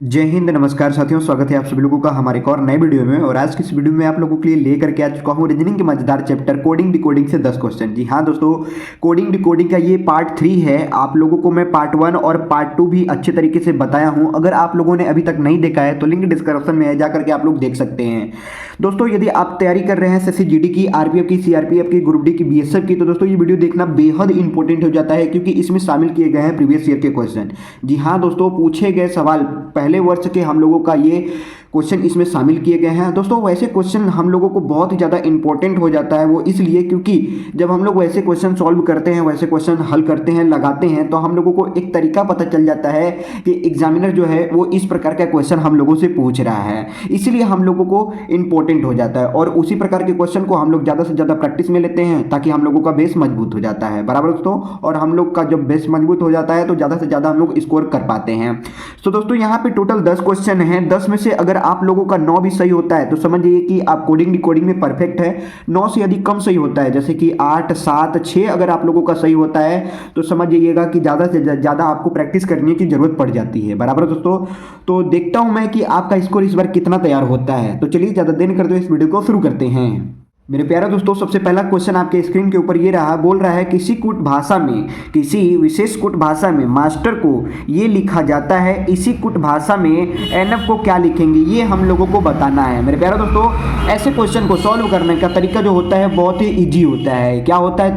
जय हिंद, नमस्कार साथियों। स्वागत है आप सभी लोगों का हमारे एक और नए वीडियो में। और आज की इस वीडियो में आप लोगों के लिए लेकर के आ चुका हूँ रीजनिंग के मजेदार चैप्टर कोडिंग डिकोडिंग से 10 क्वेश्चन। जी हाँ दोस्तों, कोडिंग डिकोडिंग का ये पार्ट 3 है। आप लोगों को मैं पार्ट 1 और पार्ट 2 भी अच्छे तरीके से बताया हूँ। अगर आप लोगों ने अभी तक नहीं देखा है तो लिंक डिस्क्रिप्शन में है, जाकर के आप लोग देख सकते हैं। दोस्तों यदि आप तैयारी कर रहे हैं एसएससी जीडी की, आरपीएफ की, सीआरपीएफ की, ग्रुप डी की, बीएसएफ की, तो दोस्तों ये वीडियो देखना बेहद इंपॉर्टेंट हो जाता है, क्योंकि इसमें शामिल किए गए हैं प्रीवियस ईयर के क्वेश्चन। जी हाँ दोस्तों, पूछे गए सवाल पहले वर्ष के हम लोगों का ये क्वेश्चन इसमें शामिल किए गए हैं। दोस्तों वैसे क्वेश्चन हम लोगों को बहुत ही ज़्यादा इंपॉर्टेंट हो जाता है, वो इसलिए क्योंकि जब हम लोग वैसे क्वेश्चन सॉल्व करते हैं, वैसे क्वेश्चन हल करते हैं, लगाते हैं, तो हम लोगों को एक तरीका पता चल जाता है कि एग्जामिनर जो है वो इस प्रकार का क्वेश्चन हम लोगों से पूछ रहा है, इसलिए हम लोगों को इंपॉर्टेंट हो जाता है। और उसी प्रकार के क्वेश्चन को हम लोग ज़्यादा से ज़्यादा प्रैक्टिस में लेते हैं, ताकि हम लोगों का बेस मजबूत हो जाता है। बराबर दोस्तों, और हम लोग का जब बेस मजबूत हो जाता है तो ज़्यादा से ज़्यादा हम लोग स्कोर कर पाते हैं। तो दोस्तों यहाँ पे टोटल 10 क्वेश्चन हैं। 10 में से अगर आप लोगों का 9 भी सही होता है तो समझिए कि आप कोडिंग डिकोडिंग में परफेक्ट है। 9 से यदि कम सही होता है, जैसे कि 8, 7, 6 अगर आप लोगों का सही होता है, तो समझ जाइएगा कि ज़्यादा से ज़्यादा आपको प्रैक्टिस करने की जरूरत पड़ जाती है। बराबर दोस्तों, तो देखता हूं मैं कि आपका स्कोर इस बार कितना तैयार होता है। तो चलिए ज़्यादा देर करते हुए इस वीडियो को शुरू करते हैं। मेरे प्यारे दोस्तों, सबसे पहला क्वेश्चन आपके स्क्रीन के ऊपर ये रहा। बोल रहा है किसी कुट भाषा में, किसी विशेष कुट भाषा में मास्टर को ये लिखा जाता है, इसी कुट भाषा में एनएफ को क्या लिखेंगे, ये हम लोगों को बताना है। मेरे प्यारे दोस्तों, ऐसे क्वेश्चन को सॉल्व करने का तरीका जो होता है बहुत ही ईजी होता है। क्या होता है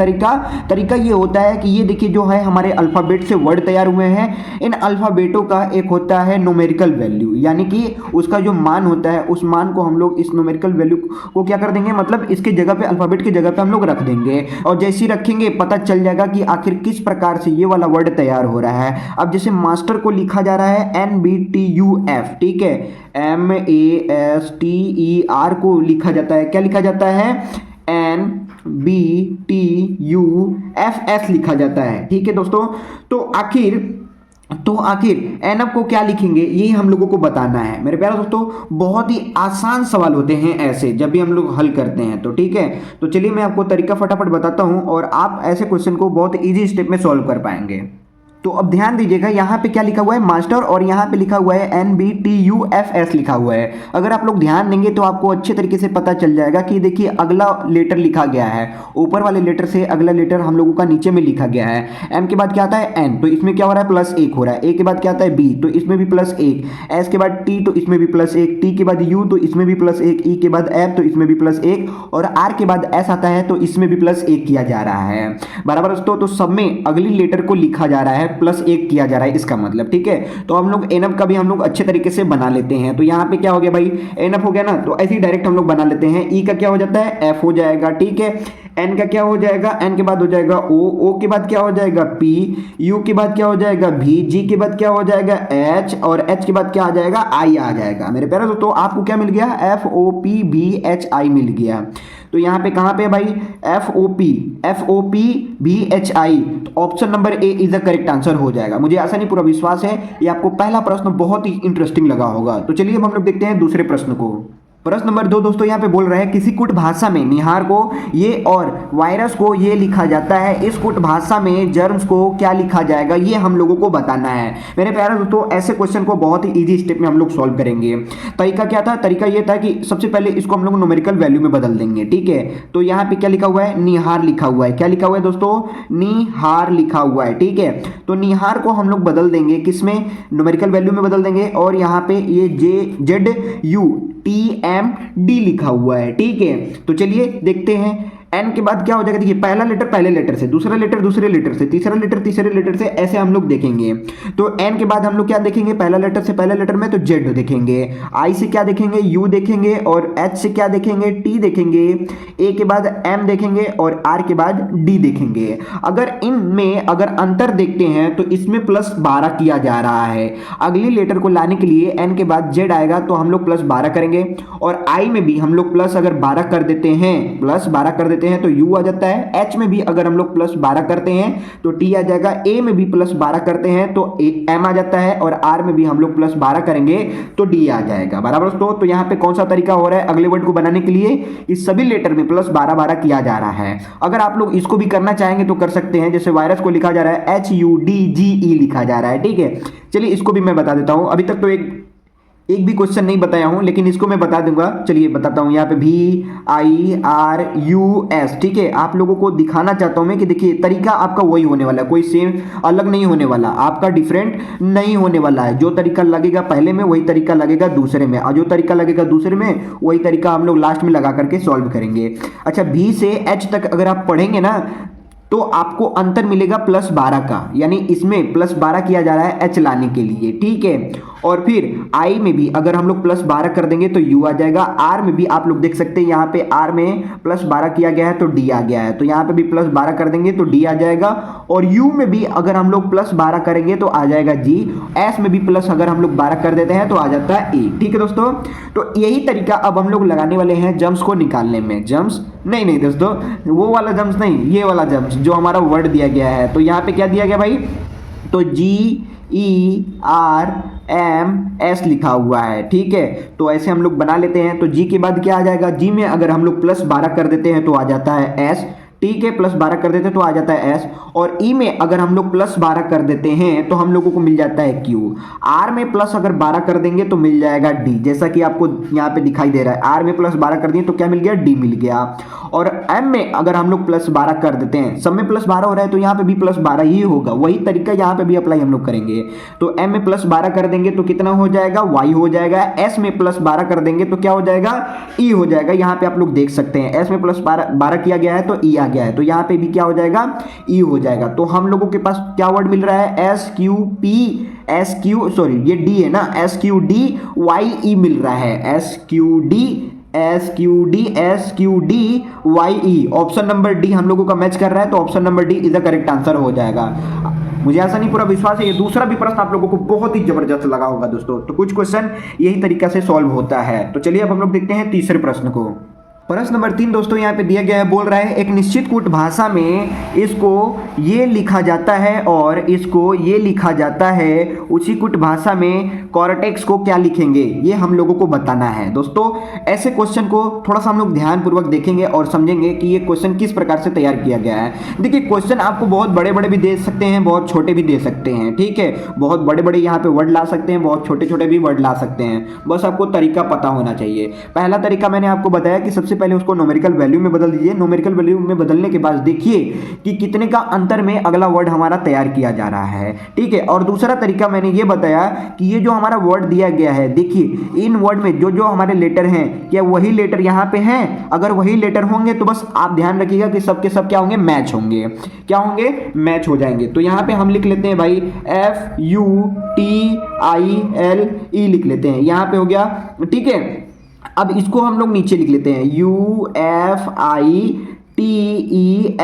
तरीका ये होता है कि ये देखिए जो है हमारे अल्फ़ाबेट से वर्ड तैयार हुए हैं। इन अल्फ़ाबेटों का एक होता है न्यूमेरिकल वैल्यू, यानी कि उसका जो मान होता है उस मान को हम लोग इस न्यूमेरिकल वैल्यू को क्या कर देंगे, मतलब इसके जगह पे, अल्फाबेट की जगह पे हम लोग रख देंगे। और जैसे ही रखेंगे पता चल जाएगा कि आखिर किस प्रकार से ये वाला वर्ड तैयार हो रहा है। अब जैसे मास्टर को लिखा जा रहा है NBTUF, ठीक है, MASTER को लिखा जाता है, क्या लिखा जाता है, NBTUFS लिखा जाता है। ठीक है दोस्तों, तो आखिर एनएफ को क्या लिखेंगे, ये हम लोगों को बताना है। मेरे प्यारे दोस्तों, बहुत ही आसान सवाल होते हैं ऐसे, जब भी हम लोग हल करते हैं। तो ठीक है, तो चलिए मैं आपको तरीका फटाफट बताता हूं और आप ऐसे क्वेश्चन को बहुत इजी स्टेप में सॉल्व कर पाएंगे। तो अब ध्यान दीजिएगा, यहाँ पे क्या लिखा हुआ है, मास्टर, और यहाँ पे लिखा हुआ है NBTUFS लिखा हुआ है। अगर आप लोग ध्यान देंगे तो आपको अच्छे तरीके से पता चल जाएगा कि देखिए अगला लेटर लिखा गया है, ऊपर वाले लेटर से अगला लेटर हम लोगों का नीचे में लिखा गया है। M के बाद क्या आता है N, तो इसमें क्या हो रहा है, +1 हो रहा है। A के बाद क्या आता है B, तो इसमें भी +1। S के बाद T, तो इसमें भी +1। T के बाद U, तो इसमें भी +1। E के बाद F, तो इसमें भी +1। और R के बाद S आता है, तो इसमें भी +1 किया जा रहा है। बराबर दोस्तों, तो सब में अगली लेटर को लिखा जा रहा है, +1 किया जा रहा है, इसका मतलब। ठीक है, तो हम लोग एनएफ का भी हम लोग अच्छे तरीके से बना लेते हैं। तो यहाँ पे क्या हो गया भाई, एनएफ हो गया ना, तो ऐसे ही डायरेक्ट हम लोग बना लेते हैं। ई का क्या हो जाता है, एफ हो जाएगा। ठीक है, एन का क्या हो जाएगा, एन के बाद हो जाएगा ओ, ओ के बाद क्या हो जाएगा पी, यू के बाद क्या हो जाएगा भी, जी के बाद क्या हो जाएगा एच, और एच के बाद क्या आ जाएगा, आई आ जाएगा। मेरे प्यारे दोस्तों, आपको क्या मिल गया, FOPBHI मिल गया। तो यहाँ पे कहाँ पे भाई, FOPBHI, तो option number A is the correct answer हो जाएगा। मुझे ऐसा नहीं, पूरा विश्वास है ये आपको पहला प्रश्न बहुत ही इंटरेस्टिंग लगा होगा। तो चलिए अब हम लोग देखते हैं दूसरे प्रश्न को। प्रश्न नंबर 2 दोस्तों, यहाँ पे बोल रहे हैं किसी कुट भाषा में निहार को ये और वायरस को ये लिखा जाता है, इस कुट भाषा में जर्म्स को क्या लिखा जाएगा, ये हम लोगों को बताना है। मेरे प्यारे दोस्तों, ऐसे क्वेश्चन को बहुत ही इजी स्टेप में हम लोग सॉल्व करेंगे। तरीका क्या था, तरीका ये था कि सबसे पहले इसको हम लोग न्यूमेरिकल वैल्यू में बदल देंगे। ठीक है, तो यहाँ पे क्या लिखा हुआ है, निहार लिखा हुआ है। क्या लिखा हुआ है दोस्तों, निहार लिखा हुआ है। ठीक है, तो निहार को हम लोग बदल देंगे किसमें, न्यूमेरिकल वैल्यू में बदल देंगे। और यहाँ पे ये ZUTMD लिखा हुआ है। ठीक है, तो चलिए देखते हैं। एन के बाद क्या हो जाएगा, देखिए पहला लेटर पहले लेटर से, दूसरा लेटर दूसरे लेटर से, तीसरा लेटर तीसरे लेटर से, ऐसे हम लोग देखेंगे। तो एन के बाद हम लोग क्या देखेंगे, पहला लेटर से पहले लेटर में तो जेड देखेंगे, आई से क्या देखेंगे, यू देखेंगे, और एच से क्या देखेंगे, टी देखेंगे, ए के बाद एम देखेंगे, और आर के बाद डी देखेंगे। अगर इनमें अगर अंतर देखते हैं तो इसमें +12 किया जा रहा है। अगली लेटर को लाने के लिए एन के बाद जेड आएगा तो हम लोग +12 करेंगे, और आई में भी हम लोग प्लस अगर 12 कर देते हैं, +12 कर देते हैं तो U आ जाता है। H में भी अगर हम लोग +12 करते हैं तो T आ जाएगा। A में भी +12 करते हैं तो M आ जाता है, और R में भी हम लोग +12 करेंगे तो D आ जाएगा। बराबर दोस्तों, तो यहाँ पे कौन सा तरीका हो रहा है अगले वर्ड को बनाने के लिए, इस सभी लेटर में +12 किया जा रहा है। अगर आप लोग इसको भी करना चाहेंगे तो कर सकते हैं। जैसे वायरस को लिखा जा रहा है HUDGE लिखा जा रहा है। ठीक है, चलिए इसको भी मैं बता देता हूं। अभी तक तो एक एक भी क्वेश्चन नहीं बताया हूं, लेकिन इसको मैं बता दूंगा। चलिए बताता हूं। यहाँ पे VIRUS, ठीक है। आप लोगों को दिखाना चाहता हूं मैं कि देखिए तरीका आपका वही होने वाला है, कोई सेम अलग नहीं होने वाला, आपका डिफरेंट नहीं होने वाला है। जो तरीका लगेगा पहले में वही तरीका लगेगा दूसरे में, और जो तरीका लगेगा दूसरे में वही तरीका हम लोग लास्ट में लगा करके सॉल्व करेंगे। अच्छा, V से H तक अगर आप पढ़ेंगे ना तो आपको अंतर मिलेगा +12 का, यानी इसमें +12 किया जा रहा है H लाने के लिए, ठीक है। और फिर I में भी अगर हम लोग +12 कर देंगे तो U आ जाएगा। R में भी आप लोग देख सकते हैं, यहाँ पे R में +12 किया गया है तो D आ गया है, तो यहाँ पे भी +12 कर देंगे तो D आ जाएगा। और U में भी अगर हम लोग +12 करेंगे तो आ जाएगा G। S में भी प्लस अगर हम लोग 12 कर देते हैं तो आ जाता है E, ठीक है दोस्तों। तो यही तरीका अब हम लोग लगाने वाले हैं जम्स को निकालने में। जम्स नहीं दोस्तों, वो वाला जम्स नहीं, ये वाला जम्स जो हमारा वर्ड दिया गया है। तो यहाँ पे क्या दिया गया भाई, तो GERMS लिखा हुआ है, ठीक है। तो ऐसे हम लोग बना लेते हैं। तो G के बाद क्या आ जाएगा, G में अगर हम लोग +12 कर देते हैं तो आ जाता है S, ठीक है। +12 कर देते हैं तो आ जाता है S। और E में अगर हम लोग +12 कर देते हैं तो हम लोगों को मिल जाता है Q। R में प्लस अगर 12 कर देंगे तो मिल जाएगा D, जैसा कि आपको यहाँ पे दिखाई दे रहा है। R में +12 कर दिए तो क्या मिल गया, D मिल गया। और M में अगर हम लोग +12 कर देते हैं, सब में +12 हो रहा है तो यहाँ पे भी +12 ही होगा, वही तरीका यहाँ पे भी अप्लाई हम लोग करेंगे। तो M में +12 कर देंगे तो कितना हो जाएगा, Y हो जाएगा। S में +12 कर देंगे तो क्या हो जाएगा, E हो जाएगा। यहाँ पे आप लोग देख सकते हैं S में +12 किया गया है तो E आ गया है, तो यहाँ पे भी क्या हो जाएगा, E हो जाएगा। तो हम लोगों के पास क्या वर्ड मिल रहा है, ये D है ना, SQDYE मिल रहा है, SQDYE। ऑप्शन नंबर डी हम लोगों का मैच कर रहा है, तो option number D is the correct answer हो जाएगा। मुझे ऐसा नहीं पूरा विश्वास है, ये दूसरा भी प्रश्न आप लोगों को बहुत ही जबरदस्त लगा होगा दोस्तों। तो कुछ क्वेश्चन यही तरीका से सॉल्व होता है। तो चलिए अब हम लोग देखते हैं तीसरे प्रश्न को। प्रश्न नंबर 3 दोस्तों यहाँ पे दिया गया है, बोल रहा है एक निश्चित कूट भाषा में इसको ये लिखा जाता है और इसको ये लिखा जाता है, उसी कूट भाषा में कॉर्टेक्स को क्या लिखेंगे, ये हम लोगों को बताना है। दोस्तों ऐसे क्वेश्चन को थोड़ा सा हम लोग ध्यानपूर्वक देखेंगे और समझेंगे कि ये क्वेश्चन किस प्रकार से तैयार किया गया है। देखिए क्वेश्चन आपको बहुत बड़े बड़े भी दे सकते हैं, बहुत छोटे भी दे सकते हैं, ठीक है। बहुत बड़े बड़े यहाँ पे वर्ड ला सकते हैं, बहुत छोटे छोटे भी वर्ड ला सकते हैं, बस आपको तरीका पता होना चाहिए। पहला तरीका मैंने आपको बताया कि सबसे पहले उसको न्यूमेरिकल वैल्यू में बदल दीजिए। न्यूमेरिकल वैल्यू में बदलने के बाद देखिए कि कितने का अंतर में अगला वर्ड हमारा तैयार किया जा रहा है, ठीक है। और दूसरा तरीका मैंने ये बताया कि ये जो हमारा वर्ड दिया गया है, देखिए इन वर्ड में जो जो हमारे लेटर हैं, क्या वही लेटर यहाँ पे हैं? अगर वही लेटर होंगे तो बस आप ध्यान रखिएगा कि सबके सब क्या होंगे, मैच होंगे। क्या होंगे, मैच हो जाएंगे। तो यहाँ पे हम लिख लेते हैं भाई FUTILE लिख लेते हैं, यहाँ पे हो गया, ठीक है। अब इसको हम लोग नीचे लिख लेते हैं, UFITEL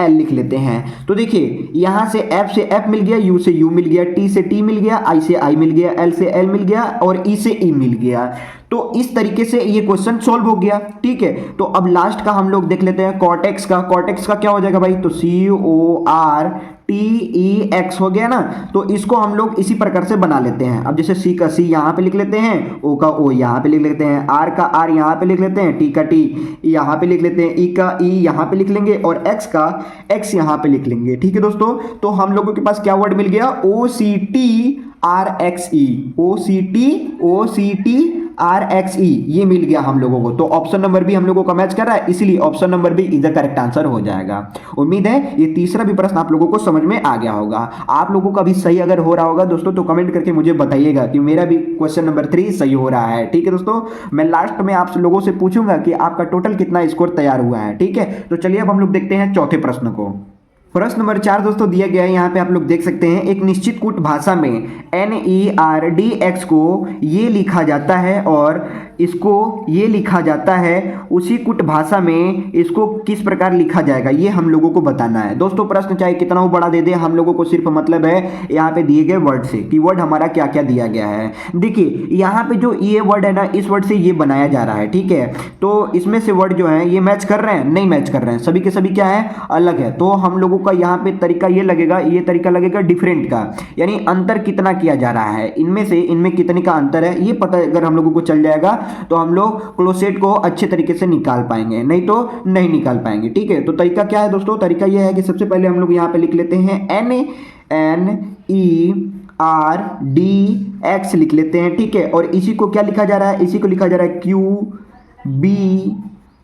लिख लेते हैं। तो देखिए यहां से F से F मिल गया, U से U मिल गया, T से T मिल गया, I से I मिल गया, L से L मिल गया और E से E मिल गया। तो इस तरीके से ये क्वेश्चन सॉल्व हो गया, ठीक है। तो अब लास्ट का हम लोग देख लेते हैं कॉर्टेक्स का। कॉर्टेक्स का क्या हो जाएगा भाई, तो CORTEX हो गया ना। तो इसको हम लोग इसी प्रकार से बना लेते हैं। अब जैसे C का C यहाँ पे लिख लेते हैं, O का O यहाँ पे लिख लेते हैं, R का R यहाँ पे लिख लेते हैं, T का T यहाँ पे लिख लेते हैं, E का E यहाँ पे लिख लेंगे और X का X यहाँ पे लिख लेंगे, ठीक है दोस्तों। तो हम लोगों के पास क्या वर्ड मिल गया, OCTRXE ये मिल गया हम लोगों को। तो ऑप्शन नंबर भी हम लोगों का मैच कर रहा है, इसलिए ऑप्शन नंबर भी इज द करेक्ट आंसर हो जाएगा। उम्मीद है ये तीसरा भी प्रश्न आप लोगों को समझ में आ गया होगा। आप लोगों का भी सही अगर हो रहा होगा दोस्तों तो कमेंट करके मुझे बताइएगा कि मेरा भी क्वेश्चन नंबर 3 सही हो रहा है, ठीक है दोस्तों। मैं लास्ट में आप लोगों से पूछूंगा कि आपका टोटल कितना स्कोर तैयार हुआ है, ठीक है। तो चलिए अब हम लोग देखते हैं चौथे प्रश्न को। प्रश्न नंबर 4 दोस्तों दिया गया है, यहाँ पे आप लोग देख सकते हैं, एक निश्चित कूट भाषा में NERDX को ये लिखा जाता है और इसको ये लिखा जाता है, उसी कूट भाषा में इसको किस प्रकार लिखा जाएगा, ये हम लोगों को बताना है। दोस्तों प्रश्न चाहे कितना हो बड़ा दे दे, हम लोगों को सिर्फ मतलब है यहाँ पे दिए गए वर्ड से कि वर्ड हमारा क्या क्या दिया गया है। देखिए यहाँ पे जो ये वर्ड है ना, इस वर्ड से ये बनाया जा रहा है, ठीक है। तो इसमें से वर्ड जो है ये मैच कर रहे हैं, नहीं मैच कर रहे हैं, सभी के सभी क्या है, अलग है। तो हम लोगों का यहाँ पे तरीका ये लगेगा, ये तरीका लगेगा डिफरेंट का, यानी अंतर कितना किया जा रहा है, इनमें से इनमें कितने का अंतर है, ये पता अगर हम लोगों को चल जाएगा तो हम लोग क्लोसेट को अच्छे तरीके से निकाल पाएंगे, नहीं तो नहीं निकाल पाएंगे, ठीक है। तो तरीका क्या है दोस्तों, तरीका ये है कि सबसे पहले हम लोग यहाँ पे लिख लेते हैं आर डी एक्स लिख लेते हैं, ठीक है। और इसी को क्या लिखा जा रहा है, इसी को लिखा जा रहा है क्यू बी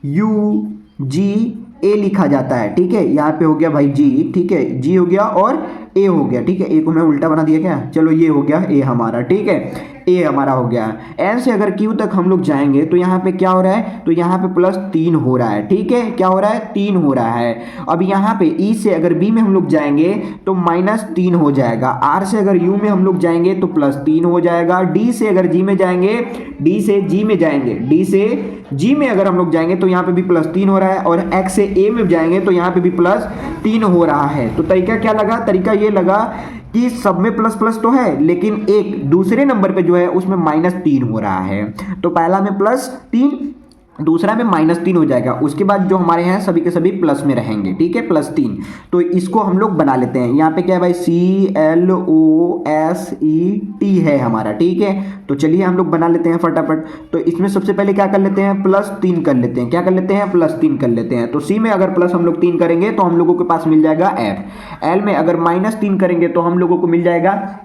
यू जी ए लिखा जाता है, ठीक है। यहाँ पे हो गया भाई जी, ठीक है, जी हो गया और ए हो गया, ठीक है। ए को मैं उल्टा बना दिया क्या, चलो ये हो गया ए हमारा, ठीक है, ए हमारा हो गया। एन से अगर क्यू तक हम लोग जाएंगे तो यहाँ पे क्या हो रहा है, तो यहाँ पे +3 हो रहा है, ठीक है। क्या हो रहा है, 3 हो रहा है। अब यहाँ पे ई से अगर बी में हम लोग जाएंगे तो -3 हो जाएगा। आर से अगर यू में हम लोग जाएंगे तो +3 हो जाएगा। डी से अगर जी में जाएंगे, डी से जी में जाएंगे, डी से जी में अगर हम लोग जाएंगे तो यहाँ पे भी +3 हो रहा है। और एक्स से ए में जाएंगे तो यहाँ पे भी +3 हो रहा है। तो तरीका क्या लगा, तरीका ये लगा कि सब में प्लस प्लस तो है, लेकिन एक दूसरे नंबर पे जो है उसमें -3 हो रहा है। तो पहला में +3, दूसरा में -3 हो जाएगा। उसके बाद जो हमारे हैं सभी के सभी प्लस में रहेंगे, ठीक है, +3। तो इसको हम लोग बना लेते हैं। यहाँ पे क्या है भाई, CLOSET है हमारा, ठीक है। तो चलिए हम लोग बना लेते हैं फटाफट। तो इसमें सबसे पहले क्या कर लेते हैं, +3 कर लेते हैं। क्या कर लेते हैं, +3 कर लेते हैं। तो सी में अगर प्लस हम लोग 3 करेंगे तो हम लोगों के पास मिल जाएगा F। एल में अगर -3 करेंगे तो हम लोगों को मिल जाएगा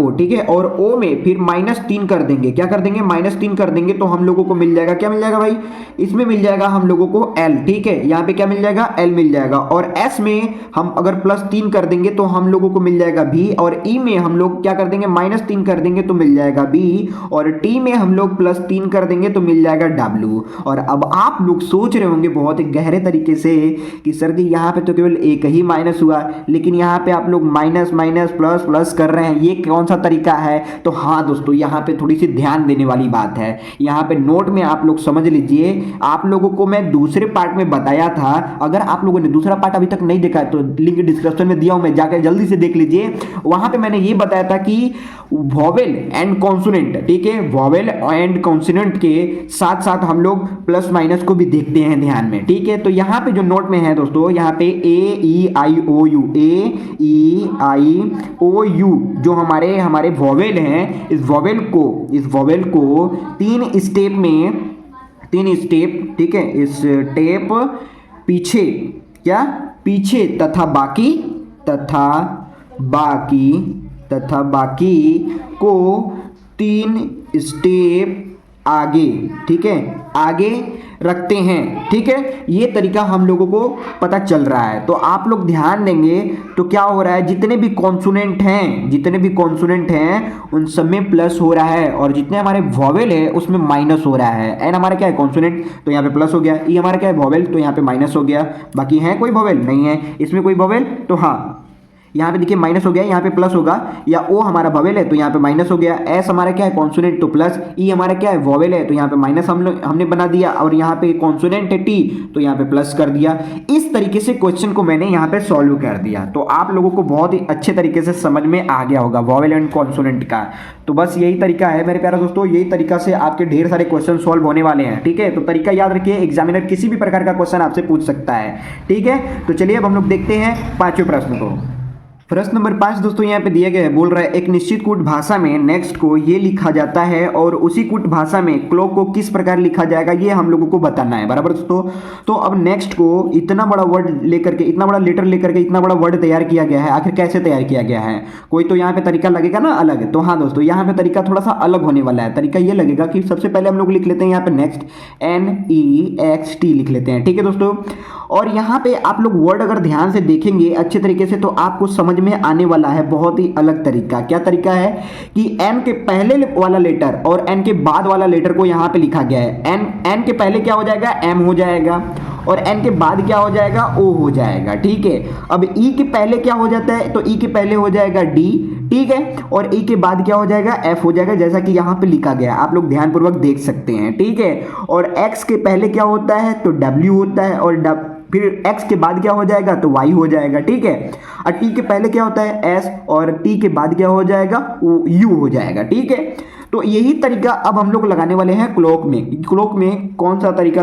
ओ, ठीक है। और ओ में फिर -3 कर देंगे। क्या कर देंगे, -3 कर देंगे तो हम लोगों को मिल जाएगा, क्या मिल जाएगा भाई, इसमें मिल जाएगा हम लोगों को एल, ठीक है। यहाँ पे क्या मिल जाएगा, एल मिल जाएगा। और एस में हम अगर +3 कर देंगे तो हम लोगों को मिल जाएगा बी। और ई में हम लोग क्या कर देंगे, -3 कर देंगे तो मिल जाएगा बी। और टी में हम लोग +3 कर देंगे तो मिल जाएगा डब्ल्यू। और अब आप लोग सोच रहे होंगे बहुत ही गहरे तरीके से कि सर जी यहाँ पे तो केवल एक ही माइनस हुआ, लेकिन यहाँ पे आप लोग माइनस माइनस प्लस प्लस कर रहे हैं, ये कौन सा तरीका है। तो हाँ दोस्तों, यहाँ पे थोड़ी सी ध्यान देने वाली बात है। यहाँ पे नोट में आप लोग समझ लीजिए, आप लोगों को मैं दूसरे पार्ट में बताया था। अगर आप लोगों ने दूसरा पार्ट अभी तक नहीं देखा है तो लिंक डिस्क्रिप्शन में दिया हूं, मैं जाकर जल्दी से देख लीजिए। वहां पे मैंने ये बताया था कि वॉवेल एंड कॉन्सोनेंट, ठीक है, वॉवेल एंड कॉन्सोनेंट के साथ साथ हम लोग प्लस माइनस को भी देखते हैं ध्यान में, ठीक है। तो यहाँ पे जो नोट में है दोस्तों, यहाँ पे A-E-I-O-U, A-E-I-O-U जो हमारे वॉवेल हैं, इस वॉवेल को 3 स्टेप, ठीक है, इस स्टेप पीछे, क्या पीछे तथा बाकी को 3 स्टेप आगे, ठीक है, आगे रखते हैं, ठीक है। ये तरीका हम लोगों को पता चल रहा है। तो आप लोग ध्यान देंगे तो क्या हो रहा है, जितने भी कॉन्सोनेंट हैं उन सब में प्लस हो रहा है, और जितने हमारे वॉवेल है उसमें माइनस हो रहा है। एन हमारा क्या है, कॉन्सोनेंट, तो यहाँ पे प्लस हो गया। ई हमारा क्या है, वॉवेल, तो यहाँ पे माइनस हो गया। बाकी है कोई वॉवेल नहीं है इसमें, कोई वॉवेल, तो हाँ यहाँ पे देखिए माइनस हो गया, यहाँ पे प्लस होगा। या ओ हमारा वॉवेल है तो यहाँ पे माइनस हो गया। एस हमारा क्या है, कॉन्सोनेंट, तो प्लस। ई हमारा क्या है, वॉवेल है, तो यहाँ पे माइनस हमने बना दिया। और यहाँ पे कॉन्सोनेंट है टी, तो यहाँ पे प्लस कर दिया। इस तरीके से क्वेश्चन को मैंने यहाँ पे सॉल्व कर दिया। तो आप लोगों को बहुत ही अच्छे तरीके से समझ में आ गया होगा वॉवेल एंड कॉन्सोनेंट का। तो बस यही तरीका है मेरे प्यारे दोस्तों, यही तरीका से आपके ढेर सारे क्वेश्चन सॉल्व होने वाले हैं, ठीक है। तो तरीका याद रखिए, एग्जामिनर किसी भी प्रकार का क्वेश्चन आपसे पूछ सकता है, ठीक है। तो चलिए अब हम लोग देखते हैं 5वें प्रश्न को। प्रश्न नंबर 5 दोस्तों यहाँ पे दिया गया है, बोल रहा है एक निश्चित कूट भाषा में नेक्स्ट को ये लिखा जाता है और उसी कूट भाषा में क्लॉक को किस प्रकार लिखा जाएगा, ये हम लोगों को बताना है, बराबर दोस्तों। तो अब नेक्स्ट को इतना बड़ा वर्ड लेकर के, इतना बड़ा लेटर लेकर के इतना बड़ा वर्ड तैयार किया गया है, आखिर कैसे तैयार किया गया है, कोई तो यहाँ पे तरीका लगेगा ना अलग। तो हाँ दोस्तों, यहाँ पे तरीका थोड़ा सा अलग होने वाला है। तरीका ये लगेगा कि सबसे पहले हम लोग लिख लेते हैं यहाँ पे नेक्स्ट NEXT लिख लेते हैं, ठीक है दोस्तों। और यहाँ पे आप लोग वर्ड अगर ध्यान से देखेंगे अच्छे तरीके से तो आपको समझ में आने वाला है बहुत ही अलग तरीका। क्या तरीका है कि एन के पहले वाला लेटर और एन के बाद वाला लेटर को यहाँ पे लिखा गया है। एन के पहले क्या हो जाएगा, एम हो जाएगा, और एन के बाद क्या हो जाएगा, ओ हो जाएगा, ठीक है। अब ई के पहले क्या हो जाता है, तो ई के पहले हो जाएगा डी, ठीक है, और ई के बाद क्या हो जाएगा, एफ हो जाएगा, जैसा कि यहाँ पे लिखा गया, आप लोग ध्यानपूर्वक देख सकते हैं, ठीक है। और एक्स के पहले क्या होता है, तो डब्ल्यू होता है, और फिर x के बाद क्या हो जाएगा, तो y हो जाएगा, ठीक है। और t के पहले क्या होता है, s, और t के बाद क्या हो जाएगा, u हो जाएगा, ठीक है। तो यही तरीका अब हम लोग लगाने वाले हैं क्लॉक में। क्लॉक में कौन सा तरीका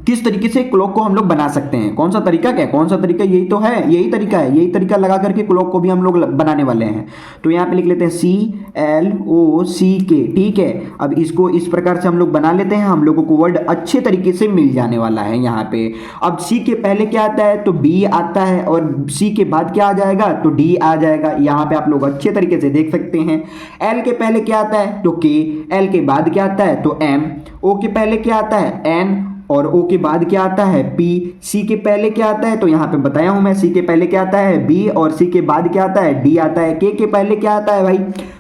किस तरीके से क्लॉक को हम लोग बना सकते हैं, कौन सा तरीका, क्या कौन सा तरीका, यही तो है, यही तरीका है, यही तरीका लगा करके क्लॉक को भी हम लोग बनाने वाले हैं। तो यहाँ पे लिख लेते हैं CLOCK, ठीक है। अब इसको इस प्रकार से हम लोग बना लेते हैं, हम लोगों को वर्ड अच्छे तरीके से मिल जाने वाला है यहाँ पे। अब C के पहले क्या आता है, तो B आता है, और C के बाद क्या आ जाएगा, तो D आ जाएगा। यहाँ पे आप लोग अच्छे तरीके से देख सकते हैं। L के पहले क्या आता है, तो K, L के बाद क्या आता है, तो M, O के पहले क्या आता है, N, और O के बाद क्या आता है, P, C के पहले क्या आता है, तो यहाँ पे बताया हूं मैं, C के पहले क्या आता है, B, और C के बाद क्या आता है, D आता है। K के पहले क्या आता है भाई,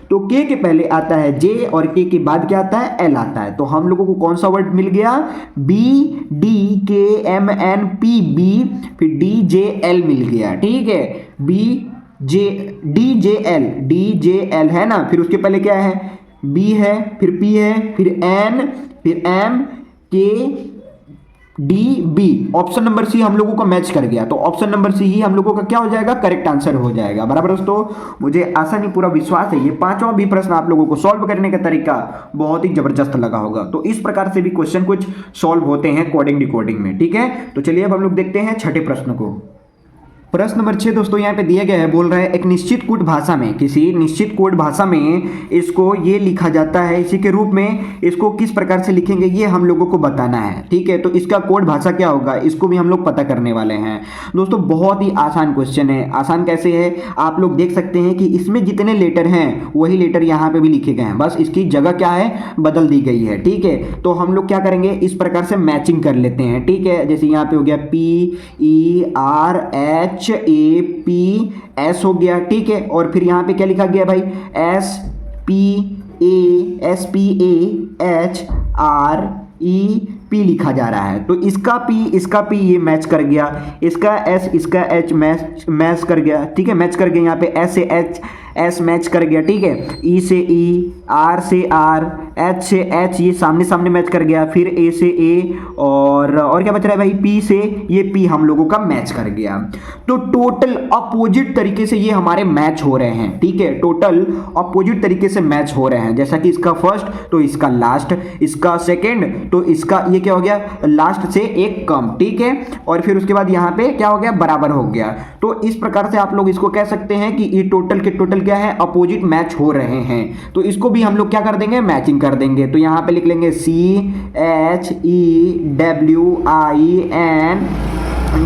तो K के पहले आता है J, और K के बाद क्या आता है, L आता है। तो हम लोगों को कौन सा वर्ड मिल गया, B D K M N P, B, फिर D J L मिल गया, ठीक है। B J D J L, D J L है ना, फिर उसके पहले क्या है, B है, फिर P है, फिर N, फिर M, K, D, B। Option number C हम लोगों को मैच कर गया, तो ऑप्शन नंबर सी ही हम लोगों का क्या हो जाएगा, करेक्ट आंसर हो जाएगा। बराबर दोस्तों, मुझे आशा नहीं पूरा विश्वास है ये पांचवा भी प्रश्न आप लोगों को सॉल्व करने का तरीका बहुत ही जबरदस्त लगा होगा। तो इस प्रकार से भी क्वेश्चन कुछ सॉल्व होते हैं कोडिंग डिकोडिंग में, ठीक है। तो चलिए अब हम लोग देखते हैं छठे प्रश्न को। प्रश्न नंबर 6 दोस्तों यहाँ पे दिया गया है, बोल रहा है एक निश्चित कोड भाषा में, किसी निश्चित कोड भाषा में इसको ये लिखा जाता है, इसी के रूप में इसको किस प्रकार से लिखेंगे ये हम लोगों को बताना है, ठीक है। तो इसका कोड भाषा क्या होगा, इसको भी हम लोग पता करने वाले हैं दोस्तों। बहुत ही आसान क्वेश्चन है। आसान कैसे है, आप लोग देख सकते हैं कि इसमें जितने लेटर हैं वही लेटर यहाँ पे भी लिखे गए हैं, बस इसकी जगह क्या है, बदल दी गई है, ठीक है। तो हम लोग क्या करेंगे, इस प्रकार से मैचिंग कर लेते हैं, ठीक है। जैसे यहाँ पे हो गया PERH APS हो गया, ठीक है। और फिर यहाँ पे क्या लिखा गया भाई, SPASPAHREP लिखा जा रहा है। तो इसका P ये मैच कर गया, इसका S इसका H मैच कर गया, ठीक है, मैच कर गया। यहाँ पे S से S मैच कर गया, ठीक है। E से E, R से R, H से H ये सामने सामने मैच कर गया, फिर A से A, और क्या बच रहा है भाई, P से ये P हम लोगों का मैच कर गया। तो टोटल अपोजिट तरीके से ये हमारे मैच हो रहे हैं, ठीक है। टोटल अपोजिट तरीके से मैच हो रहे हैं, जैसा कि इसका फर्स्ट तो इसका लास्ट, इसका सेकेंड तो इसका ये क्या हो गया, लास्ट से एक कम, ठीक है। और फिर उसके बाद यहाँ पे क्या हो गया, बराबर हो गया। तो इस प्रकार से आप लोग इसको कह सकते हैं कि ये टोटल के टोटल क्या है, अपोजिट मैच हो रहे हैं। तो इसको भी हम लोग क्या कर देंगे, मैचिंग कर देंगे। तो यहाँ पे लिख लेंगे CHEWIN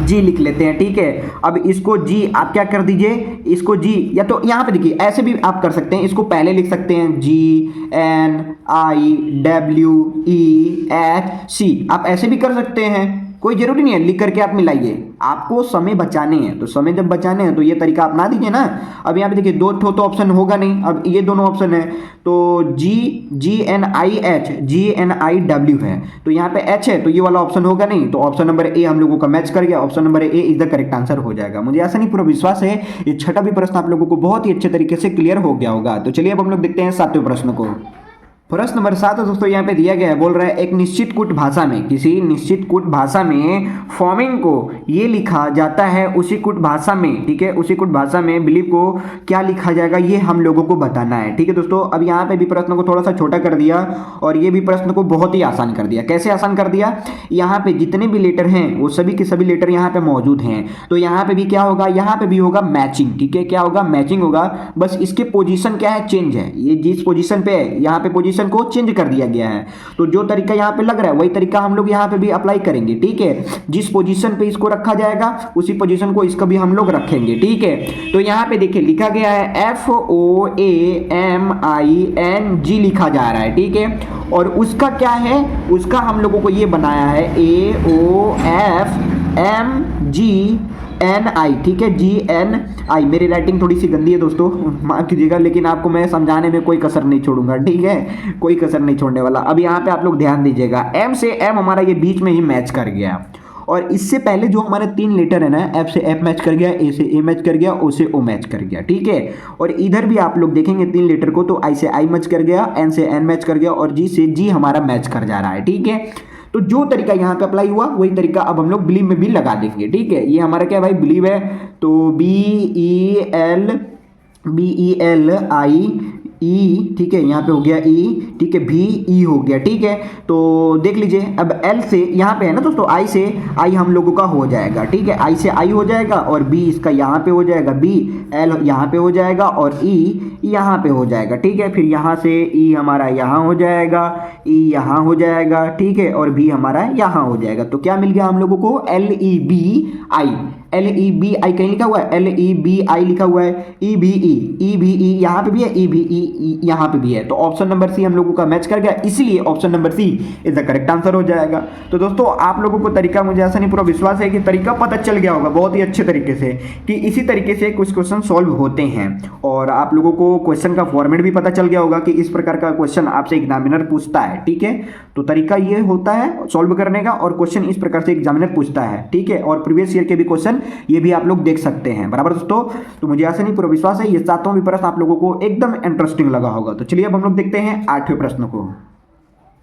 G लिख लेते हैं, ठीक है। अब इसको G आप क्या कर दीजिए, इसको G, या तो यहाँ पे देखिए ऐसे भी आप कर सकते हैं, इसको पहले लिख सकते हैं GNIWEHC, आप ऐसे भी कर सकते हैं, कोई जरूरी नहीं है लिख करके आप मिलाइए, आपको समय बचाने हैं। तो समय जब बचाने हैं तो ये तरीका अपना दीजिए ना। अब यहाँ पे देखिए दो तो ऑप्शन होगा नहीं, अब ये दोनों ऑप्शन है, तो GNIW है, तो यहाँ पे H है, तो ये वाला ऑप्शन होगा नहीं, तो ऑप्शन नंबर ए हम लोगों का मैच कर गया, option number A is the correct answer हो जाएगा। मुझे ऐसा नहीं पूरा विश्वास है ये छठा भी प्रश्न आप लोगों को बहुत ही अच्छे तरीके से क्लियर हो गया होगा। तो चलिए अब हम लोग देखते हैं सातवें प्रश्न को। प्रश्न नंबर 7 दोस्तों यहाँ पे दिया गया है, बोल रहा है एक निश्चित कूट भाषा में, किसी निश्चित कूट भाषा में फॉर्मिंग को ये लिखा जाता है उसी कूट भाषा में, ठीक है, उसी कूट भाषा में बिलीव को क्या लिखा जाएगा ये हम लोगों को बताना है, ठीक है दोस्तों। अब यहाँ पे भी प्रश्न को थोड़ा सा छोटा कर दिया और ये भी प्रश्न को बहुत ही आसान कर दिया। कैसे आसान कर दिया, यहाँ पे जितने भी लेटर हैं वो सभी के सभी लेटर यहाँ पे मौजूद हैं, तो यहाँ पे भी क्या होगा, यहाँ पे भी होगा मैचिंग, ठीक है, क्या होगा, मैचिंग होगा। बस इसके पोजीशन क्या है, चेंज है, ये जिस पोजीशन पे है यहाँ पे पोजीशन को चेंज कर दिया गया है। तो जो तरीका यहाँ पे लग रहा है वही तरीका हम लोग यहाँ पे भी अप्लाई करेंगे, ठीक है। जिस पोजीशन पे इसको रखा जाएगा उसी पोजीशन को इसका भी हम लोग रखेंगे, ठीक है। तो यहाँ पे देखिए लिखा गया है FOAMING लिखा जा रहा है, ठीक है। और उसका क्या है, उसका हम लोगों को ये बनाया है AOFMGNI, ठीक है, GNI। मेरी राइटिंग थोड़ी सी गंदी है दोस्तों, माफ कीजिएगा, लेकिन आपको मैं समझाने में कोई कसर नहीं छोड़ूंगा, ठीक है, कोई कसर नहीं छोड़ने वाला। अब यहाँ पे आप लोग ध्यान दीजिएगा, M से M हमारा ये बीच में ही मैच कर गया, और इससे पहले जो हमारे 3 लेटर है ना, F से F मैच कर गया, A से A मैच कर गया, O से O मैच कर गया, ठीक है। और इधर भी आप लोग देखेंगे 3 लेटर को, तो I से I मैच कर गया, N से N मैच कर गया, और G से G हमारा मैच कर जा रहा है, ठीक है। तो जो तरीका यहाँ पे अप्लाई हुआ वही तरीका अब हम लोग बिलीव में भी लगा देंगे, ठीक है। ये हमारा क्या भाई, बिलीव है, तो BELI ई, ठीक है, यहाँ पे हो गया ई, ठीक है, भी ई हो गया, ठीक है। तो देख लीजिए अब एल से यहाँ पे है ना दोस्तों, आई से आई हम लोगों का हो जाएगा, ठीक है, आई से आई हो जाएगा और बी इसका यहाँ पे हो जाएगा, बी एल यहाँ पे हो जाएगा और ई यहाँ पे हो जाएगा, ठीक है। फिर यहाँ से ई हमारा यहाँ हो जाएगा, ई यहाँ हो जाएगा, ठीक है, और भी हमारा यहाँ हो जाएगा। तो क्या मिल गया हम लोगों को, L E B I, L E B I कहीं लिखा हुआ है, एल ई बी आई लिखा हुआ है, ई भी ई यहाँ पे भी है, ई भी ई यहाँ पे भी है। तो ऑप्शन नंबर सी हम लोगों का मैच कर गया, इसलिए option number C is the correct answer हो जाएगा। तो दोस्तों आप लोगों को तरीका, मुझे ऐसा नहीं पूरा विश्वास है कि तरीका पता चल गया होगा बहुत ही अच्छे तरीके से कि इसी तरीके से कुछ क्वेश्चन सॉल्व होते हैं, और आप लोगों को क्वेश्चन का फॉर्मेट भी पता चल गया होगा कि इस प्रकार का क्वेश्चन आपसे एग्जामिनर पूछता है, ठीक है। तो तरीका ये होता है सॉल्व करने का, और क्वेश्चन इस प्रकार से एग्जामिनर पूछता है, ठीक है। और प्रीवियस ईयर के भी क्वेश्चन ये भी आप लोग देख सकते हैं, बराबर दोस्तों। तो मुझे ऐसा नहीं पूरा विश्वास है ये सातों भी प्रश्न आप लोगों को एकदम इंटरेस्टिंग लगा होगा। तो चलिए अब हम लोग देखते हैं 8वें प्रश्न को।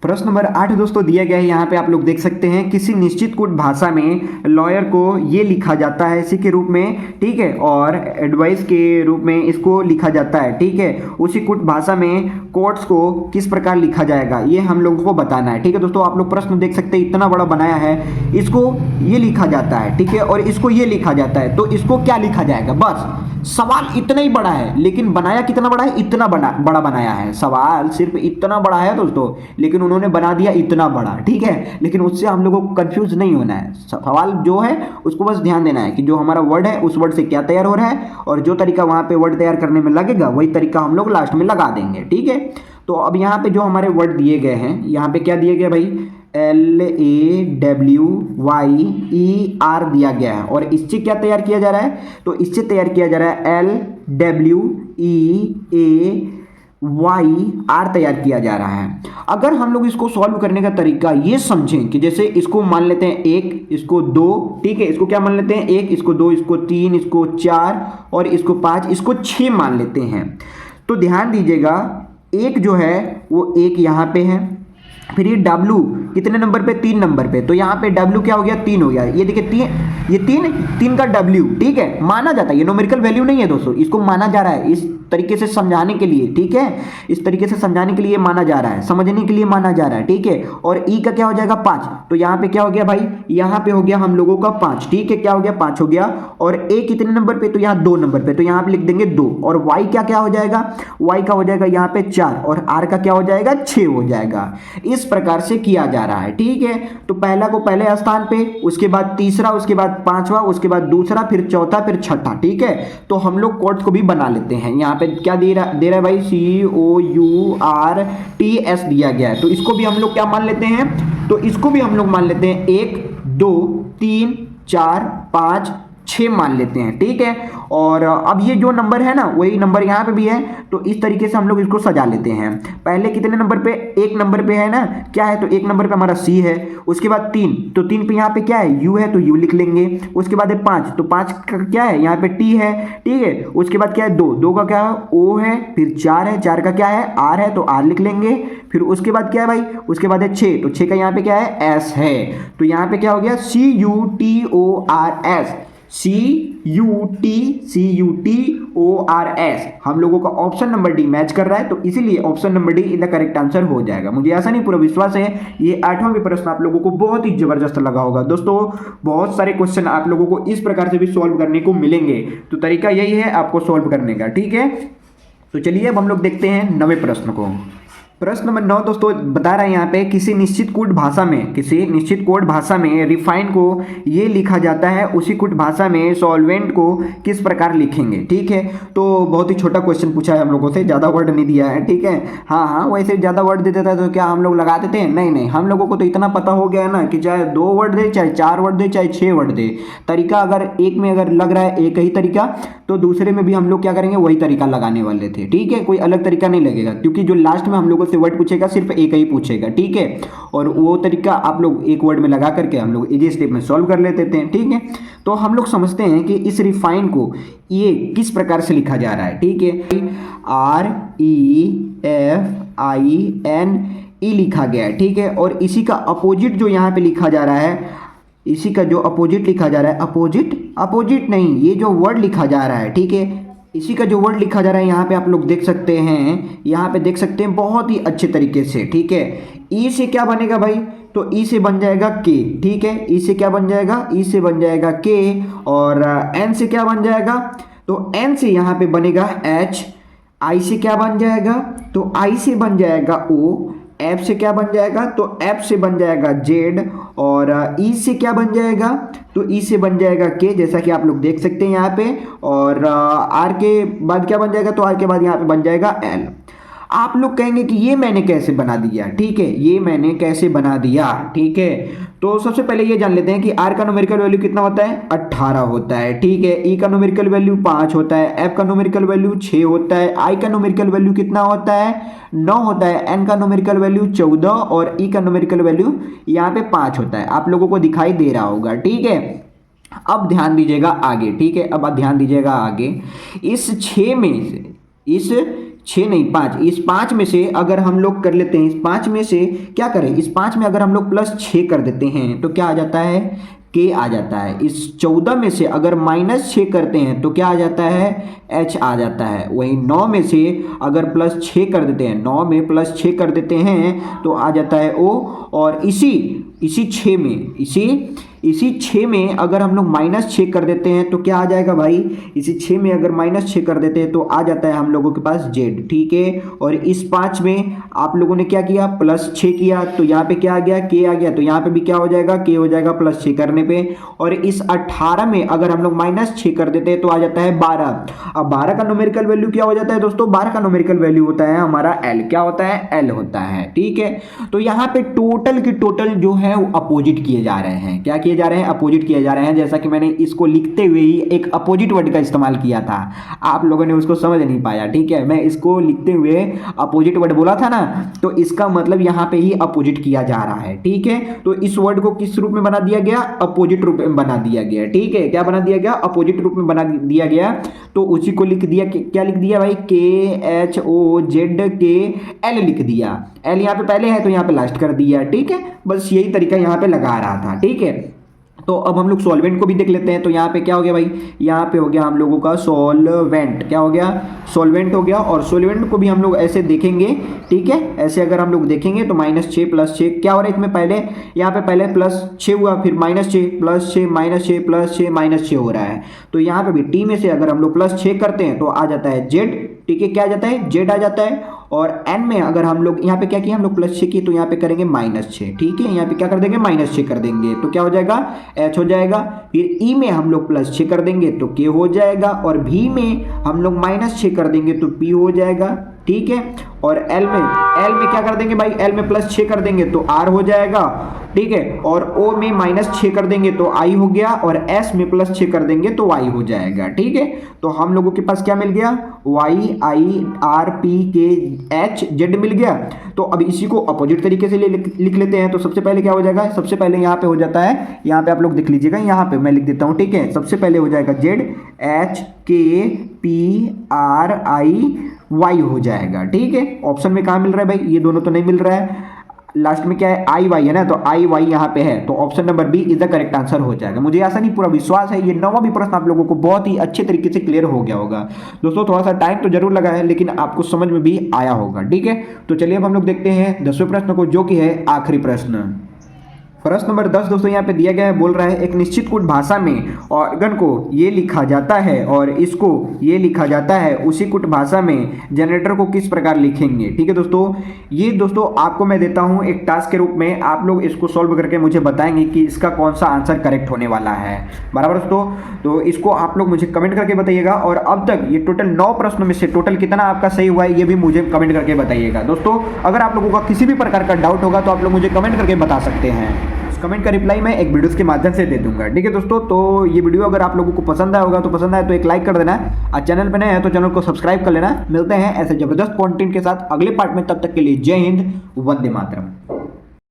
प्रश्न नंबर 8 दोस्तों दिया गया है, यहाँ पे आप लोग देख सकते हैं, किसी निश्चित कोड भाषा में लॉयर को ये लिखा जाता है इसी के रूप में, ठीक है, और एडवाइस के रूप में इसको लिखा जाता है, ठीक है। उसी कोड भाषा में कोर्ट्स को किस प्रकार लिखा जाएगा ये हम लोगों को बताना है, ठीक है दोस्तों। आप लोग प्रश्न देख सकते हैं, इतना बड़ा बनाया है, इसको ये लिखा जाता है, ठीक है, और इसको ये लिखा जाता है, तो इसको क्या लिखा जाएगा, बस सवाल इतना ही बड़ा है, लेकिन बनाया कितना बड़ा है, इतना बड़ा बनाया है। सवाल सिर्फ इतना बड़ा है दोस्तों, लेकिन उन्होंने बना दिया इतना बड़ा, ठीक है। लेकिन उससे हम लोगों को कंफ्यूज नहीं होना है, सवाल जो है उसको बस ध्यान देना है कि जो हमारा वर्ड है उस वर्ड से क्या तैयार हो रहा है, और जो तरीका वहां पे वर्ड तैयार करने में लगेगा वही तरीका हम लोग लास्ट में लगा देंगे, ठीक है। तो अब यहाँ पे जो हमारे वर्ड दिए गए हैं, यहाँ पे क्या दिए गए भाई, LAWYER दिया गया है, और इससे क्या तैयार किया जा रहा है, तो इससे तैयार किया जा रहा है LWEAYR तैयार किया जा रहा है। अगर हम लोग इसको सॉल्व करने का तरीका ये समझें कि जैसे इसको मान लेते हैं 1, इसको 2, ठीक है, इसको क्या मान लेते हैं 1, इसको 2, इसको 3, इसको 4 और इसको 5, इसको 6 मान लेते हैं। तो ध्यान दीजिएगा, एक जो है वो एक यहाँ पे है, फिर ये W कितने नंबर पे, 3 नंबर पे, तो यहाँ पे W क्या हो गया, 3 हो गया। ये देखिए 3, ये 3 का W, ठीक है, माना जाता है, ये न्यूमेरिकल वैल्यू नहीं है दोस्तों, इसको माना जा रहा है इस तरीके से समझाने के लिए, ठीक है, इस तरीके से समझाने के लिए माना जा रहा है, समझने के लिए माना जा रहा है, ठीक है। और E का क्या हो जाएगा 5, तो यहाँ पे क्या हो गया भाई, यहाँ पे हो गया हम लोगों का 5, ठीक है, क्या हो गया 5 हो गया। और A कितने नंबर पे, तो यहाँ 2 नंबर पे, तो यहाँ पे लिख देंगे 2। और Y क्या क्या हो जाएगा, Y का हो जाएगा यहाँ पे 4, और R का क्या हो जाएगा 6 हो जाएगा। इस प्रकार से किया जा रहा है, ठीक है। तो पहला को पहले स्थान पे, उसके बाद तीसरा, उसके बाद पांचवा, उसके बाद दूसरा, फिर चौथा, फिर छठा, ठीक है। तो हम लोग कोर्ट्स को भी बना लेते हैं। यहाँ पे क्या दे रहा है भाई, COURTS दिया गया है, तो इसको भी हम लोग क्या मान लेते हैं, तो इसको भी हम लोग मान लेते हैं 1 2 3 4 5 6 मान लेते हैं, ठीक है। और अब ये जो नंबर है ना वही नंबर यहाँ पे भी है, तो इस तरीके से हम लोग इसको सजा लेते हैं। पहले कितने नंबर पे, 1 नंबर पे है ना, क्या है, तो 1 नंबर पे हमारा C है, उसके बाद 3, तो 3 पे यहाँ पे क्या है, U है, तो U लिख लेंगे। उसके बाद है 5, तो 5 का क्या है, यहाँ पे T है, ठीक है। उसके बाद क्या है 2 का क्या है O है, फिर 4 है, 4 का क्या है R है, तो R लिख लेंगे। फिर उसके बाद क्या है भाई, उसके बाद है 6, तो 6 का यहाँ पे क्या है S है, तो यहाँ पे क्या हो गया CUTORS हम लोगों का ऑप्शन नंबर डी मैच कर रहा है, तो इसीलिए option number D in the correct answer हो जाएगा। मुझे ऐसा नहीं पूरा विश्वास है ये 8वां भी प्रश्न आप लोगों को बहुत ही जबरदस्त लगा होगा। दोस्तों बहुत सारे क्वेश्चन आप लोगों को इस प्रकार से भी सॉल्व करने को मिलेंगे, तो तरीका यही है आपको सॉल्व करने का, ठीक है। तो चलिए अब हम लोग देखते हैं 9वें प्रश्न को। प्रश्न नंबर 9 दोस्तों बता रहा है यहाँ पे, किसी निश्चित कोड भाषा में रिफाइन को ये लिखा जाता है, उसी कोड भाषा में सॉल्वेंट को किस प्रकार लिखेंगे, ठीक है। तो बहुत ही छोटा क्वेश्चन पूछा है हम लोगों से, ज़्यादा वर्ड नहीं दिया है, ठीक है। हाँ वैसे ज़्यादा वर्ड दे देता है तो क्या हम लोग लगा देते हैं, नहीं, हम लोगों को तो इतना पता हो गया है ना कि चाहे 2 वर्ड दे, चाहे 4 वर्ड दे, चाहे 6 वर्ड दे, तरीका अगर एक में अगर लग रहा है एक ही तरीका, तो दूसरे में भी हम लोग क्या करेंगे वही तरीका लगाने वाले थे, ठीक है। कोई अलग तरीका नहीं लगेगा, क्योंकि जो लास्ट में हम लोगों से वर्ड पूछेगा सिर्फ एक ही पूछेगा, ठीक है। और वो तरीका आप लोग एक वर्ड में लगा करके हम लोग इजी स्टेप में सॉल्व कर लेते थे, ठीक है। तो हम लोग समझते हैं कि इस रिफाइन को ये किस प्रकार से लिखा जा रहा है, ठीक है। REFINE लिखा गया है, ठीक है। और इसी का अपोजिट जो यहाँ पे लिखा जा रहा है, इसी का जो अपोजिट लिखा जा रहा है, अपोजिट नहीं, ये जो वर्ड लिखा जा रहा है, ठीक है, इसी का जो वर्ड लिखा जा रहा है यहाँ पे आप लोग देख सकते हैं, यहाँ पे देख सकते हैं बहुत ही अच्छे तरीके से। ठीक है, ई से क्या बनेगा भाई, तो ई से बन जाएगा के। ठीक है, ई से क्या बन जाएगा, ई से बन जाएगा के। और एन से क्या बन जाएगा, तो एन से यहाँ पे बनेगा एच। आई से क्या बन जाएगा, तो आई से बन जाएगा ओ। एफ से क्या बन जाएगा, तो एफ से बन जाएगा जेड। और ई से क्या बन जाएगा, तो ई से बन जाएगा के, जैसा कि आप लोग देख सकते हैं यहाँ पे। और आर के बाद क्या बन जाएगा, तो आर के बाद यहाँ पे बन जाएगा एल। आप लोग कहेंगे कि ये मैंने कैसे बना दिया। ठीक है, ये मैंने कैसे बना दिया। ठीक है, तो सबसे पहले ये जान लेते हैं कि आर का न्यूमेरिकल वैल्यू कितना होता है, 18 होता है। ठीक है, ई का न्यूमेरिकल वैल्यू 5 होता है, एफ का न्यूमेरिकल वैल्यू 6 होता है, आई का न्यूमेरिकल वैल्यू कितना होता है, 9 होता है, एन का न्यूमेरिकल वैल्यू 14 और ई का न्यूमेरिकल वैल्यू यहाँ पे 5 होता है। आप लोगों को दिखाई दे रहा होगा। ठीक है, अब ध्यान दीजिएगा आगे। ठीक है, अब ध्यान दीजिएगा आगे। इस 6 में से, इस 6 नहीं 5, इस 5 में से अगर हम लोग कर लेते हैं, इस 5 में से क्या करें, इस 5 में अगर हम लोग +6 कर देते हैं तो क्या आ जाता है, के आ जाता है। इस 14 में से अगर -6 करते हैं तो क्या आ जाता है, एच आ जाता है। वही 9 में से अगर +6 कर देते हैं, 9 में +6 कर देते हैं तो आ जाता है ओ। और इसी 6 में, इसी 6 में अगर हम लोग -6 कर देते हैं तो क्या आ जाएगा भाई, इसी 6 में अगर -6 कर देते हैं तो आ जाता है हम लोगों के पास जेड। ठीक है, और इस 5 में आप लोगों ने क्या किया, +6 किया तो यहाँ पे क्या आ गया, के आ गया। तो यहाँ पे भी क्या हो जाएगा, के हो जाएगा +6 करने पे। और इस 18 में अगर हम लोग -6 कर देते हैं तो आ जाता है 12। अब 12 का न्यूमेरिकल वैल्यू क्या हो जाता है दोस्तों, 12 का न्यूमेरिकल वैल्यू होता है हमारा एल। क्या होता है, एल होता है। ठीक है, तो यहाँ पे टोटल की टोटल जो है वो अपोजिट किए जा रहे हैं। क्या किए जा रहे हैं, अपोजिट किए जा रहे हैं। जैसा कि मैंने इसको लिखते हुए ही एक अपोजिट वर्ड का इस्तेमाल किया था, आप लोगों ने उसको समझ नहीं पाया। ठीक है, मैं इसको लिखते हुए अपोजिट वर्ड बोला था ना, तो इसका मतलब यहाँ पे ही अपोजिट किया जा रहा है। ठीक है, तो इस वर्ड को किस रूप में बना दिया गया, अपोजिट रूप में बना दिया गया। ठीक है, क्या बना दिया गया, अपोजिट रूप में बना दिया गया। तो उसी को लिख दिया, क्या लिख दिया भाई, के एच ओ जेड के एल लिख दिया। एल यहाँ पे पहले है तो यहाँ पे लास्ट कर दिया। ठीक है, बस यही तरीका यहाँ पे लगा रहा था। ठीक है, तो अब हम लोग सॉल्वेंट को भी देख लेते हैं। तो यहाँ पे क्या हो गया भाई, यहाँ पे हो गया हम लोगों का सॉल्वेंट। क्या हो गया, सॉल्वेंट हो गया। और सॉल्वेंट को भी हम लोग ऐसे देखेंगे। ठीक है, ऐसे अगर हम लोग देखेंगे तो -6 +6 क्या हो रहा है इसमें, पहले यहाँ पे पहले +6 हुआ, फिर -6 +6 -6 +6 -6 हो रहा है। तो यहाँ पे भी टी में से अगर हम लोग +6 करते हैं तो आ जाता है जेड। ठीक है, क्या आ जाता है, जेड आ जाता है। और एन में अगर हम लोग यहाँ पे क्या किया, हम लोग +6 किए तो यहाँ पे करेंगे -6। ठीक है, यहाँ पे क्या कर देंगे, -6 कर देंगे तो क्या हो जाएगा, एच हो जाएगा। फिर ई में हम लोग +6 कर देंगे तो के हो जाएगा। और भी में हम लोग -6 कर देंगे तो पी हो जाएगा। ठीक है, और एल में क्या कर देंगे भाई, एल में +6 कर देंगे तो आर हो जाएगा। ठीक है, और ओ में -6 कर देंगे तो आई हो गया। और एस में +6 कर देंगे तो वाई हो जाएगा। ठीक है, तो हम लोगों के पास क्या मिल गया, वाई आई आर पी के एच जेड मिल गया। तो अब इसी को अपोजिट तरीके से लिख लेते हैं। तो सबसे पहले क्या हो जाएगा, सबसे पहले यहाँ पे हो जाता है, यहाँ पे आप लोग देख लीजिएगा, यहाँ पे मैं लिख देता हूँ। ठीक है, सबसे पहले हो जाएगा जेड एच के पी आर आई वाई हो जाएगा। ठीक है, ऑप्शन में कहाँ मिल रहा है भाई, ये दोनों तो नहीं मिल रहा है। लास्ट में क्या है, आई वाई है ना, तो आई वाई यहाँ पे है। तो option number B is the correct answer हो जाएगा। मुझे ऐसा नहीं पूरा विश्वास है ये 9वां भी प्रश्न आप लोगों को बहुत ही अच्छे तरीके से क्लियर हो गया होगा। दोस्तों थोड़ा सा टाइम तो जरूर लगा है लेकिन आपको समझ में भी आया होगा। ठीक है, तो चलिए अब हम लोग देखते हैं 10वें प्रश्न को, जो कि है आखिरी प्रश्न। प्रश्न नंबर 10 दोस्तों यहाँ पे दिया गया है, बोल रहा है एक निश्चित कुट भाषा में ऑर्गन को ये लिखा जाता है और इसको ये लिखा जाता है, उसी कुट भाषा में जनरेटर को किस प्रकार लिखेंगे। ठीक है दोस्तों, ये दोस्तों आपको मैं देता हूँ एक टास्क के रूप में, आप लोग इसको सॉल्व करके मुझे बताएंगे कि इसका कौन सा आंसर करेक्ट होने वाला है। बराबर दोस्तों, तो इसको आप लोग मुझे कमेंट करके बताइएगा। और अब तक ये टोटल 9 प्रश्नों में से टोटल कितना आपका सही हुआ है ये भी मुझे कमेंट करके बताइएगा। दोस्तों अगर आप लोगों का किसी भी प्रकार का डाउट होगा तो आप लोग मुझे कमेंट करके बता सकते हैं। कमेंट का रिप्लाई मैं एक वीडियोस के माध्यम से दे दूंगा। ठीक है दोस्तों, तो ये वीडियो अगर आप लोगों को पसंद आया होगा तो पसंद आए तो एक लाइक कर देना, और चैनल पे नए हैं तो चैनल को सब्सक्राइब कर लेना। मिलते हैं ऐसे जबरदस्त कंटेंट के साथ अगले पार्ट में, तब तक के लिए जय हिंद, वंदे मातरम।